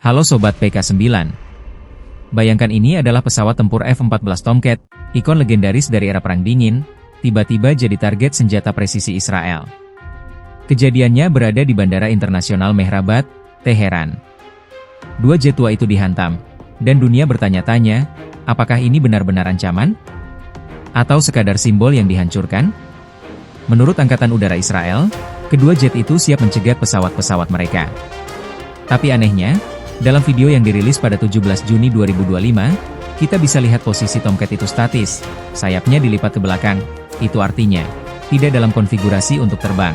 Halo Sobat PK9. Bayangkan ini adalah pesawat tempur F-14 Tomcat, ikon legendaris dari era Perang Dingin, tiba-tiba jadi target senjata presisi Israel. Kejadiannya berada di Bandara Internasional Mehrabad, Teheran. Dua jet tua itu dihantam, dan dunia bertanya-tanya, apakah ini benar-benar ancaman? Atau sekadar simbol yang dihancurkan? Menurut Angkatan Udara Israel, kedua jet itu siap mencegat pesawat-pesawat mereka. Tapi anehnya, dalam video yang dirilis pada 17 Juni 2025, kita bisa lihat posisi Tomcat itu statis, sayapnya dilipat ke belakang, itu artinya, tidak dalam konfigurasi untuk terbang.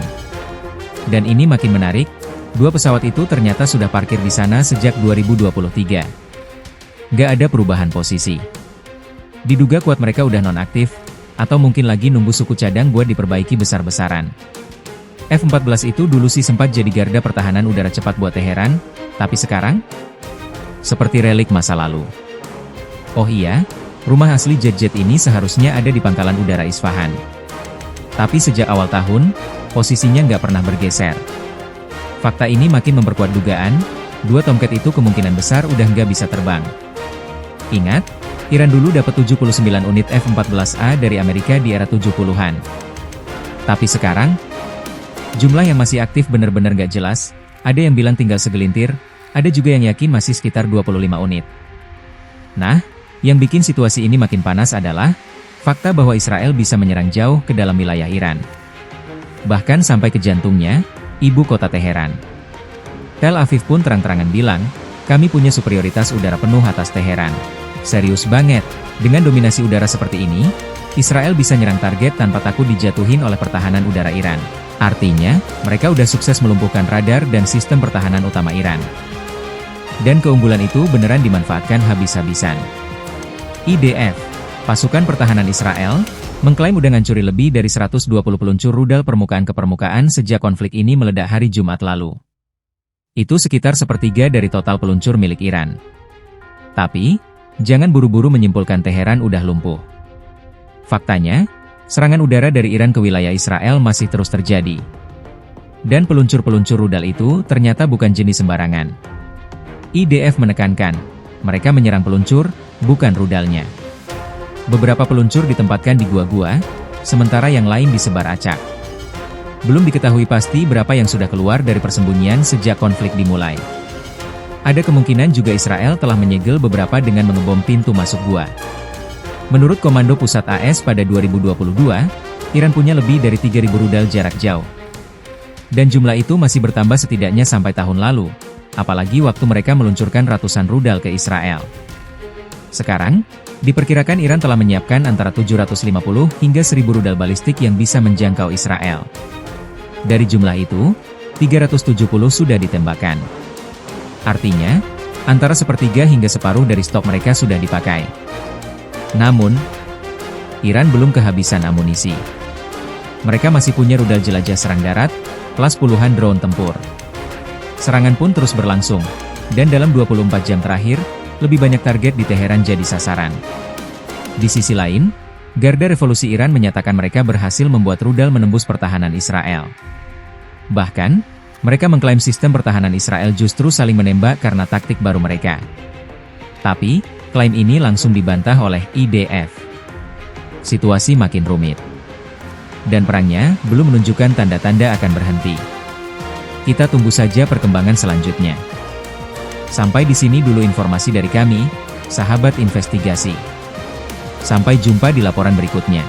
Dan ini makin menarik, dua pesawat itu ternyata sudah parkir di sana sejak 2023. Gak ada perubahan posisi. Diduga kuat mereka udah nonaktif, atau mungkin lagi nunggu suku cadang buat diperbaiki besar-besaran. F-14 itu dulu sih sempat jadi garda pertahanan udara cepat buat Teheran, tapi sekarang? Seperti relik masa lalu. Oh iya, rumah asli jet-jet ini seharusnya ada di Pangkalan Udara Isfahan. Tapi sejak awal tahun, posisinya nggak pernah bergeser. Fakta ini makin memperkuat dugaan, dua Tomcat itu kemungkinan besar udah nggak bisa terbang. Ingat, Iran dulu dapat 79 unit F-14A dari Amerika di era 70-an. Tapi sekarang, jumlah yang masih aktif benar-benar nggak jelas, ada yang bilang tinggal segelintir, ada juga yang yakin masih sekitar 25 unit. Nah, yang bikin situasi ini makin panas adalah, fakta bahwa Israel bisa menyerang jauh ke dalam wilayah Iran. Bahkan sampai ke jantungnya, ibu kota Teheran. Tel Aviv pun terang-terangan bilang, kami punya superioritas udara penuh atas Teheran. Serius banget, dengan dominasi udara seperti ini, Israel bisa nyerang target tanpa takut dijatuhin oleh pertahanan udara Iran. Artinya, mereka udah sukses melumpuhkan radar dan sistem pertahanan utama Iran. Dan keunggulan itu beneran dimanfaatkan habis-habisan. IDF, pasukan pertahanan Israel, mengklaim udah ngancuri lebih dari 120 peluncur rudal permukaan ke permukaan sejak konflik ini meledak hari Jumat lalu. Itu sekitar sepertiga dari total peluncur milik Iran. Tapi, jangan buru-buru menyimpulkan Teheran udah lumpuh. Faktanya, serangan udara dari Iran ke wilayah Israel masih terus terjadi. Dan peluncur-peluncur rudal itu ternyata bukan jenis sembarangan. IDF menekankan, mereka menyerang peluncur, bukan rudalnya. Beberapa peluncur ditempatkan di gua-gua, sementara yang lain disebar acak. Belum diketahui pasti berapa yang sudah keluar dari persembunyian sejak konflik dimulai. Ada kemungkinan juga Israel telah menyegel beberapa dengan mengebom pintu masuk gua. Menurut Komando Pusat AS pada 2022, Iran punya lebih dari 3.000 rudal jarak jauh. Dan jumlah itu masih bertambah setidaknya sampai tahun lalu, apalagi waktu mereka meluncurkan ratusan rudal ke Israel. Sekarang, diperkirakan Iran telah menyiapkan antara 750 hingga 1.000 rudal balistik yang bisa menjangkau Israel. Dari jumlah itu, 370 sudah ditembakkan. Artinya, antara sepertiga hingga separuh dari stok mereka sudah dipakai. Namun, Iran belum kehabisan amunisi. Mereka masih punya rudal jelajah serang darat, kelas puluhan drone tempur. Serangan pun terus berlangsung, dan dalam 24 jam terakhir, lebih banyak target di Teheran jadi sasaran. Di sisi lain, Garda Revolusi Iran menyatakan mereka berhasil membuat rudal menembus pertahanan Israel. Bahkan, mereka mengklaim sistem pertahanan Israel justru saling menembak karena taktik baru mereka. Tapi, klaim ini langsung dibantah oleh IDF. Situasi makin rumit. Dan perangnya belum menunjukkan tanda-tanda akan berhenti. Kita tunggu saja perkembangan selanjutnya. Sampai di sini dulu informasi dari kami, sahabat investigasi. Sampai jumpa di laporan berikutnya.